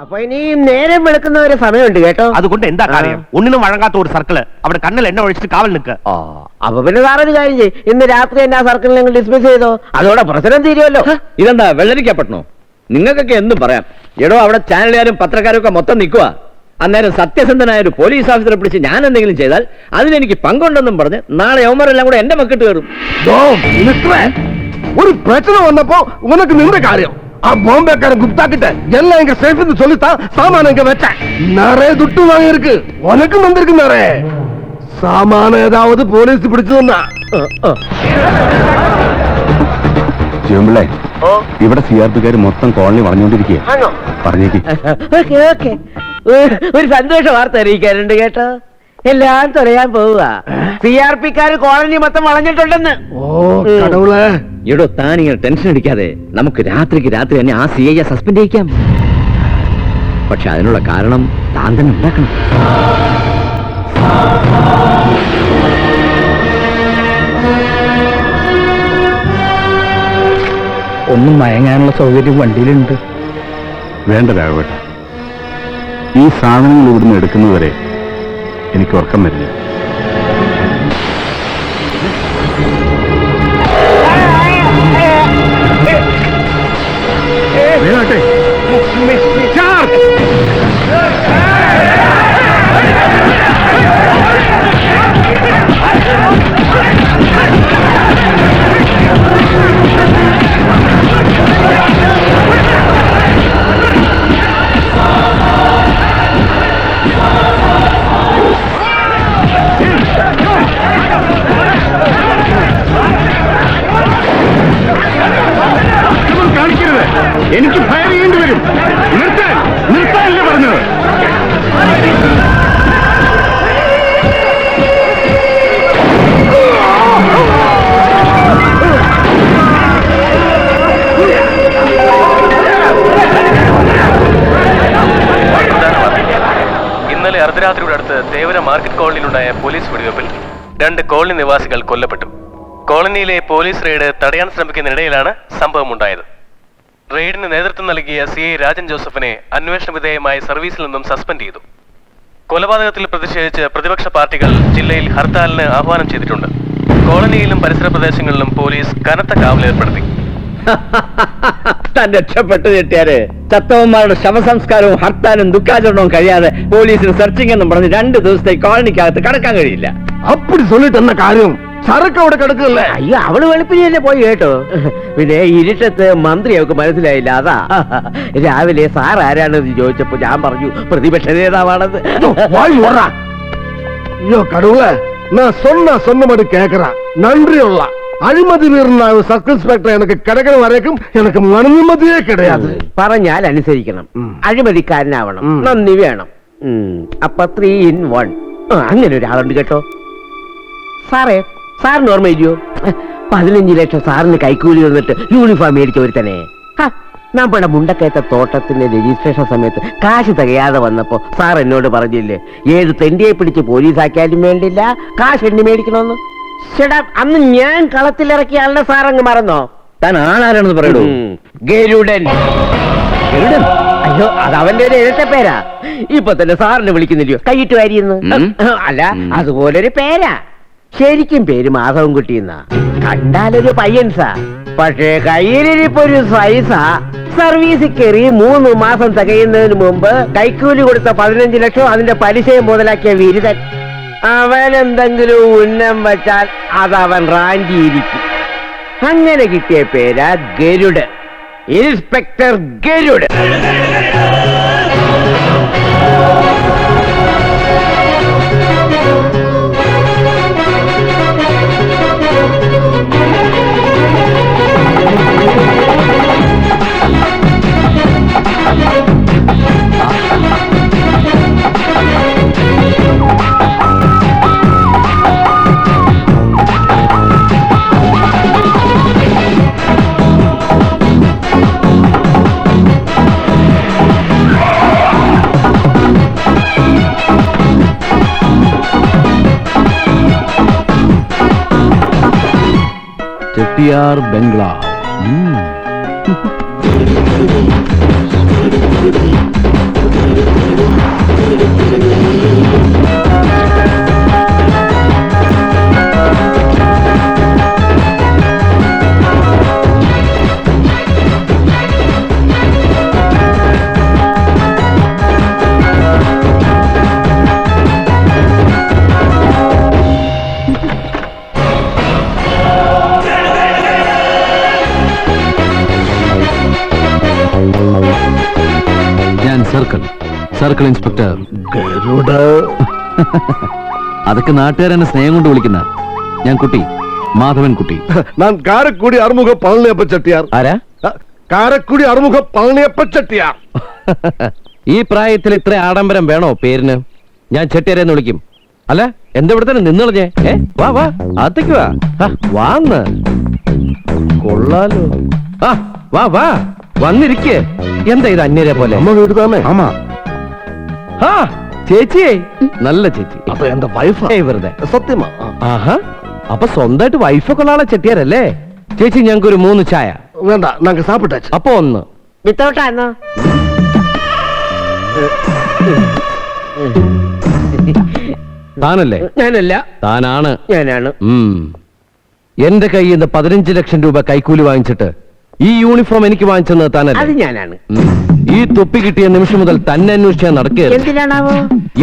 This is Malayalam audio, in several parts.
അപ്പൊ ഇനിയും നേരം വെളുക്കുന്നവരെ സമയമുണ്ട് കേട്ടോ. അതുകൊണ്ട് എന്താ കാര്യം? ഒന്നിനും വഴങ്ങാത്ത ഒരു സർക്കിള് അവിടെ കണ്ണിൽ എണ്ണ ഒഴിച്ചിട്ട് കാവൽ നിൽക്കുക. അപ്പൊ പിന്നെ സാറൊരു കാര്യം ചെയ്യും, ഇന്ന് രാത്രി എന്നെ ആ സർക്കിളിൽ നിങ്ങൾ ഡിസ്മിസ് ചെയ്തോ, അതോടെ പ്രശ്നം തീരുമല്ലോ. ഇതെന്താ വെള്ളരിക്കപ്പെടണോ? നിങ്ങൾക്കൊക്കെ എന്തും പറയാം. എടോ, അവിടെ ചാനലുകാരും പത്രക്കാരും ഒക്കെ മൊത്തം നിൽക്കുക. അന്നേരം സത്യസന്ധനായ ഒരു പോലീസ് ഓഫീസറെ പിടിച്ച് ഞാൻ എന്തെങ്കിലും ചെയ്താൽ അതിനെനിക്ക് പങ്കുണ്ടെന്നും പറഞ്ഞ് നാളെ യവന്മാരെല്ലാം കൂടെ എന്റെ മക്കിട്ട് കയറും. ஒரு பிரச்சனை வந்தப்போ உனக்கு நின்ற காரியம் பாம்பேக்காரன் குப்தா கிட்ட எல்லாம் எங்க சேஃப்னு சொல்லித்தான் சாமான இங்க வச்சேன். நிறைய துட்டு வாங்கி இருக்கு, உனக்கும் வந்திருக்கு நிறைய சாமான. ஏதாவது போலீஸ் பிடிச்சதுன்னா ചേമ്പിള്ളേ, ഇവിടെ സിആർപിക്കാർ മൊത്തം കോളനി വളഞ്ഞുകൊണ്ടിരിക്കുക. പറഞ്ഞേക്ക്. ഒരു സന്തോഷ വാർത്ത അറിയിക്കാനുണ്ട് കേട്ടോ. എല്ലാം തുറയാൻ പോവുക. CRP-ക്കാര് കോളനി മൊത്തം വളഞ്ഞിട്ടുണ്ടെന്ന്. എടോ, താൻ ഇങ്ങനെ ടെൻഷൻ അടിക്കാതെ നമുക്ക് രാത്രിക്ക് രാത്രി തന്നെ ആ CI സസ്പെൻഡ് ചെയ്യിക്കാം. പക്ഷെ അതിനുള്ള കാരണം താൻ തന്നെ ഉണ്ടാക്കണം. ഒന്നും മയങ്ങാനുള്ള സൗകര്യം വണ്ടിയിലുണ്ട്. വേണ്ട രാഘവേട്ട, ഈ സാധനങ്ങൾ ഇവിടുന്ന് എടുക്കുന്നവരെ എനിക്ക് ഉറക്കം വരില്ല. എനിക്ക് ഫയർ ചെയ്യേണ്ടി വരും. നിർത്താനല്ലേ പറഞ്ഞത്? ഇന്നലെ അർദ്ധരാത്രിയുടെ അടുത്ത് തേവര മാർക്കറ്റ് കോളനിയിലുണ്ടായ പോലീസ് വെടിവെപ്പിൽ 2 കോളനി നിവാസികൾ കൊല്ലപ്പെട്ടു. കോളനിയിലെ പോലീസ് റെയ്ഡ് തടയാൻ ശ്രമിക്കുന്നതിനിടയിലാണ് സംഭവമുണ്ടായത്. റെയ്ഡിന് നേതൃത്വം നൽകിയ CI രാജൻ ജോസഫിനെ അന്വേഷണ വിധേയമായി സർവീസിൽ നിന്നും സസ്പെൻഡ് ചെയ്തു. കൊലപാതകത്തിൽ പ്രതിഷേധിച്ച് പ്രതിപക്ഷ പാർട്ടികൾ ജില്ലയിൽ ഹർത്താലിന് ആഹ്വാനം ചെയ്തിട്ടുണ്ട്. കോളനിയിലും പരിസര പ്രദേശങ്ങളിലും പോലീസ് കനത്ത കാവൽ ഏർപ്പെടുത്തി. താൻ രക്ഷപ്പെട്ടു കിട്ടിയാല് ചത്തവന്മാരുടെ ശവസംസ്കാരവും ഹർത്താലും ദുഃഖാചരണവും കഴിയാതെ പോലീസിന് സെർച്ചിങ് എന്നും പറഞ്ഞ് 2 ദിവസത്തെ കോളനിക്കകത്ത് കടക്കാൻ കഴിയില്ല. அப்படி சொல்லிட்டு என்ன காரியம்? சரக்கு അവിടെ കിടക്കല്ലേ? അയ്യോ, അവള് വെളുപ്പിനെ പോയി കേട്ടോ. പിന്നെ ഇരുട്ടത്ത് മന്ത്രി അവക്ക് മനസ്സിലായില്ല. അതാ രാവിലെ സാർ ആരാണെന്ന് ചോദിച്ചപ്പോ ഞാൻ പറഞ്ഞു പ്രതിപക്ഷ നേതാവാണെന്ന്. ஐயோ கடவுளே, நான் சொன்னபடி கேக்குறேன். நன்றியுள்ள അഴിമതി വീറുന്ന സബ് ഇൻസ്പെക്ടർ എനിക്ക് കിടക്കുന്ന വരേക്കും എനിക്ക് മനുമതിയേ കിടയാതെ. പറഞ്ഞാൽ അനുസരിക്കണം, അഴിമതിക്കാരനാവണം, നന്ദി വേണം. അപ്പൊ 3 in 1 അങ്ങനെ ഒരാളുണ്ട് കേട്ടോ. സാറിന് ഓർമ്മയില്ലയോ? 15 ലക്ഷം സാറിന് കൈക്കൂലി വന്നിട്ട് യൂണിഫോം മേടിച്ച ഒരു തന്നെ. നമ്മുടെ മുണ്ടക്കയത്തെ തോട്ടത്തിന്റെ രജിസ്ട്രേഷൻ സമയത്ത് കാശ് തികയാതെ വന്നപ്പോ സാർ എന്നോട് പറഞ്ഞില്ലേ, ഏത് തെണ്ടിയെ പിടിച്ച് പോലീസാക്കിയാലും വേണ്ടില്ല, കാശ് എണ്ണി മേടിക്കണമെന്ന്. ചേട്ടാ, അന്ന് ഞാൻ കളത്തിലിറക്കിയ ആളുടെ സാർ അങ്ങ് മറന്നോ? താൻ ആളാരാണെന്ന് പറയൂ. ഗരുഡൻ. അയ്യോ, അത് അവന്റെ ഒരു ഇരട്ട പേരാ. ഇപ്പൊ തന്നെ സാറിനെ വിളിക്കുന്നില്ലയോ കൈയിട്ട് വാരിയെന്ന്? അല്ല, അതുപോലൊരു പേരാ. ശരിക്കും പേര് മാധവൻകുട്ടിയെന്നാ. കണ്ടാലൊരു പയ്യൻസാ, പക്ഷേ കയ്യിലിരിപ്പൊരു സൈസാ. സർവീസിൽ കയറി 3 മാസം തികയുന്നതിന് മുമ്പ് കൈക്കൂലി കൊടുത്ത 15 ലക്ഷം അതിന്റെ പലിശയും മുതലാക്കിയ വിരുദൻ. അവൻ എന്തെങ്കിലും ഉന്നം വെച്ചാൽ അതവൻ റാഞ്ചിയിരിക്കും. അങ്ങനെ കിട്ടിയ പേരാ ഗരുഡ്, ഇൻസ്പെക്ടർ ഗരുഡ്. ചെട്ടിയാർ ബംഗ്ലാവ്. ഞാൻ സർക്കിൾ ഇൻസ്പെക്ടർ ഗരുഡ അതൊക്കെ നാട്ടുകാരെന്നെ സ്നേഹം കൊണ്ട് വിളിക്കുന്ന ഞാൻ കുട്ടി മാധവൻ കുട്ടി. ഞാൻ കാരക്കുടി അറുമുഖ പളനിയപ്പ ചെട്ടിയാർ. ആരാ? കാരക്കുടി അറുമുഖ പളനിയപ്പ ചെട്ടിയാർ. ഈ പ്രായത്തിൽ ഇത്ര ആഡംബരം വേണോ പേരിന്? ഞാൻ ചെട്ടിയാരെന്ന് വിളിക്കും. അല്ല എന്താ ഇവിടെ തന്നെ നിന്നളഞ്ഞേ? വാ വാ അകത്തേക്ക് വാ. വാന്ന് കൊള്ളാലോ. വാ വാ വന്നിരിക്കേ. എന്താ ഇത് അന്യരെ പോലെ? അമ്മ വീട് തന്നെ. ആമാ. ചേച്ചിയെ നല്ല ചേച്ചി. അപ്പൊ എന്റെ വൈഫ് വെറുതെ സത്യമാ. ആഹാ അപ്പൊ സ്വന്തമായിട്ട് വൈഫൊക്കെ ഉള്ള ആളെ ചെട്ടിയാരല്ലേ? ചേച്ചി ഞങ്ങൾക്ക് ഒരു 3 ചായ. വേണ്ട ഞങ്ങൾക്ക് സാപ്പിട്ടാച്ച്. അപ്പൊ 1 വിത്തൗട്ടാന്നോ? താനല്ലേ? ഞാനല്ല. താനാണ്. ഞാനാണ്. എന്റെ കയ്യിൽ നിന്ന് 15 ലക്ഷം രൂപ കൈക്കൂലി വാങ്ങിച്ചിട്ട് ഈ യൂണിഫോം എനിക്ക് വാങ്ങിച്ചെന്നത് അത് താനല്ലേ? ഞാനാണ്. ഈ തൊപ്പി കിട്ടിയ നിമിഷം മുതൽ തന്നെ അന്വേഷിച്ചാൽ നടക്കുകയാണ്. എന്തിനാണാവോ?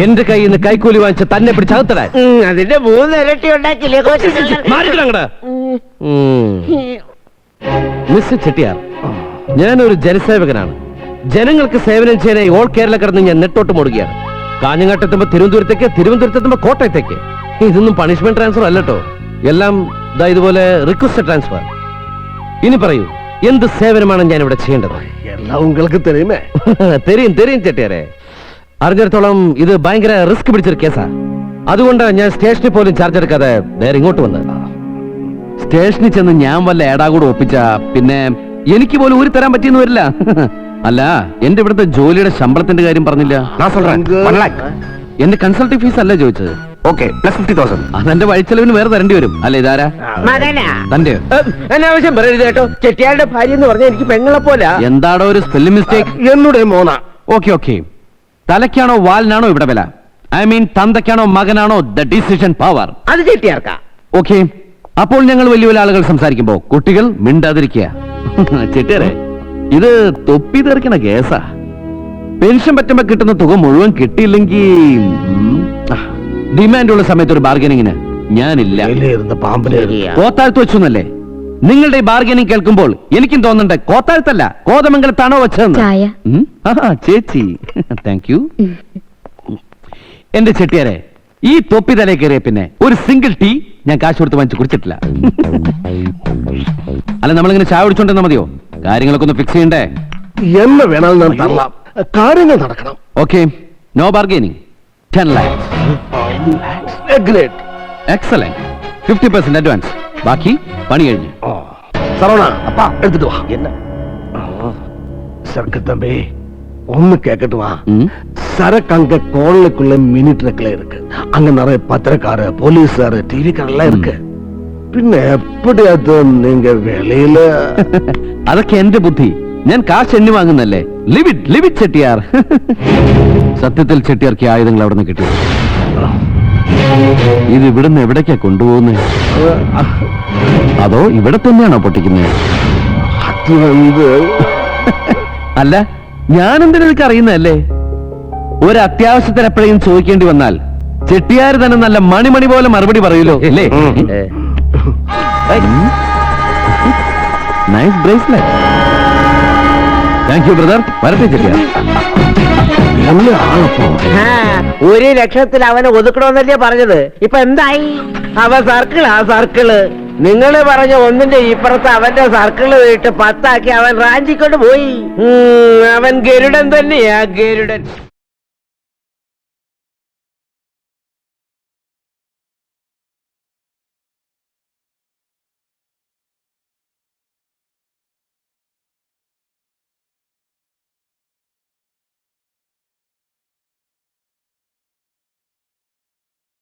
എന്റെ കയ്യിൽ നിന്ന് കൈക്കൂലി വാങ്ങിച്ച തന്നെ പിടിച്ചകത്തിടാൻ. അതിന്റെ 3 ഇരട്ടി ഉണ്ടാക്കില്ലേ മിസ്റ്റർ ചെട്ടിയാർ, ഞാനൊരു ജനസേവകനാണ്. ജനങ്ങൾക്ക് സേവനം ചെയ്യാനായി ഓൾ കേരള കടന്ന് ഞാൻ നെട്ടോട്ട് മുടുകയാണ്. കാഞ്ഞങ്ങാട്ടെത്തുമ്പോ തിരുവനന്തപുരത്തേക്ക്, തിരുവനന്തപുരത്തെത്തുമ്പോ കോട്ടയത്തേക്ക്. ഇതൊന്നും പണിഷ്മെന്റ് ട്രാൻസ്ഫർ അല്ലട്ടോ, എല്ലാം ഇതുപോലെ റിക്വസ്റ്റ് ട്രാൻസ്ഫർ. ഇനി പറയൂ, എന്ത് സേവനമാണ് ഞാൻ ഇവിടെ ചെയ്യേണ്ടത്? എല്ലാം உங்களுக்கு தெரியுமே. തെരിയും തെരിയും ചെട്ടിയാരെ. അറിഞ്ഞിടത്തോളം ഇത് ഭയങ്കര റിസ്ക് പിടിച്ചൊരു കേസാ. അതുകൊണ്ട് ഞാൻ സ്റ്റേഷനിൽ പോലും ചാർജ് എടുക്കാതെ നേരെ ഇങ്ങോട്ട് വന്നത്. സ്റ്റേഷനിൽ ചെന്ന് ഞാൻ വല്ല ഏടാകൂടെ ഒപ്പിച്ച പിന്നെ എനിക്ക് പോലും ഊരി തരാൻ പറ്റിയെന്ന് വരില്ല. അല്ല എന്റെ ഇവിടുത്തെ ജോലിയുടെ ശമ്പളത്തിന്റെ കാര്യം പറഞ്ഞില്ല. എന്റെ കൺസൾട്ടിംഗ് ഫീസ് അല്ല ചോദിച്ചത്. Okay plus 50,000. അതെന്റെ വഴിച്ചെലവിന് വേറെ തരേണ്ടി വരും. അല്ല ഇതാരാ? തന്റെ അനാവശ്യം പറയരുത് കേട്ടോ. ചെട്ടിയാരുടെ ഭാര്യ എന്ന് പറഞ്ഞാൽ എനിക്ക് പെങ്ങളെ പോലെ. എന്താടോ ഒരു സ്പെല്ലിംഗ് മിസ്റ്റേക്ക്? എന്നുടേ മോന. ഓക്കെ തലയ്ക്കാണോ വാലിനാണോ ഇവിടെ വില? ഐ മീൻ തന്തയ്ക്കാണോ മകനാണോ ദ ഡിസിഷൻ പവർ? അത് ചെട്ടിയാർക്കാ. ഓക്കെ, അപ്പോൾ ഞങ്ങൾ വലിയ വലിയ ആളുകൾ സംസാരിക്കുമ്പോ കുട്ടികൾ മിണ്ടാതിരിക്കുക. ചെട്ടിയാരെ, ഇത് തൊപ്പി തെറിക്കണ കേസാ. പെൻഷൻ പറ്റുമ്പോ കിട്ടുന്ന തുക മുഴുവൻ കിട്ടിയില്ലെങ്കിൽ ഡിമാൻഡുള്ള സമയത്ത് ഒരു ബാർഗനിങ്ങിന് ഞാനില്ല. കോത്താഴ്ത്ത് വെച്ചൊന്നല്ലേ? നിങ്ങളുടെ ഈ ബാർഗനിങ് കേൾക്കുമ്പോൾ എനിക്കും തോന്നണ്ടേ കോത്താഴ്ത്തല്ല കോതമംഗലത്താണോ വെച്ചതെന്ന്. ചേച്ചി താങ്ക് യു. എന്റെ ചെട്ടിയാരെ, ഈ തൊപ്പി തലേ കയറിയ പിന്നെ ഒരു സിംഗിൾ ടീ ഞാൻ കാശ് കൊടുത്ത് വാങ്ങിച്ച് കുടിച്ചിട്ടില്ല. അല്ല നമ്മളിങ്ങനെ ചായ കുടിച്ചോണ്ടിരുന്നാ മതിയോ? കാര്യങ്ങളൊക്കെ ഒന്ന് ഫിക്സ് ചെയ്യണ്ടേ? എന്ന് വേണം ഞാൻ തള്ളാം. കാര്യങ്ങൾ നടക്കണം. Okay, no bargaining. 10 lakhs. Excellent. 50% advance, ബാക്കി പണി കഴിഞ്ഞു. சரவணா அப்பா எடுத்துட்டு வா. என்ன சரக்கு தம்பி ஒண்ணு கேட்கட்டுமா? சரக்கு அங்க கோளுக்குள்ள மினி ட்ரக்ல இருக்கு. அங்க நிறைய பத்திரக்கார போலீஸாரு டிவிக்காரெல்லாம் இருக்கு. പിന്നെ എപ്പടി അത് നീങ്ക വെളിയില? അതൊക്കെ എന്റെ ബുദ്ധി. ഞാൻ കാശ് എണ്ണി വാങ്ങുന്നല്ലേ. Live it Chettiar. സത്യത്തിൽ ചെട്ടിയാർക്ക് ആയുധങ്ങൾ അവിടെ നിന്ന് കിട്ടി. ഇത് ഇവിടുന്ന് എവിടേക്കാ കൊണ്ടുപോകുന്നത്? അതോ ഇവിടെ തന്നെയാണോ പൊട്ടിക്കുന്നത്? അല്ല ഞാനെന്തിനും എനിക്ക് അറിയുന്നതല്ലേ. ഒരു അത്യാവശ്യത്തിന് എപ്പോഴെങ്കിലും ചോദിക്കേണ്ടി വന്നാൽ ചെട്ടിയാർ തന്നെ നല്ല മണിമണി പോലെ മറുപടി പറയൂലോ അല്ലേ? Nice bracelet. Thank you brother. വരട്ടെ ചെട്ടിയാർ. 1 ലക്ഷത്തിൽ അവനെ ഒതുക്കണമെന്നല്ലേ പറഞ്ഞത്? ഇപ്പൊ എന്തായി? അവൻ സർക്കിള്. നിങ്ങൾ പറഞ്ഞ 1ന്റെ ഇപ്പുറത്ത് അവന്റെ സർക്കിള് വീട്ട് 10 ആക്കി അവൻ റാഞ്ചിക്കൊണ്ട് പോയി. അവൻ ഗരുഡൻ തന്നെയാ, ഗരുഡൻ.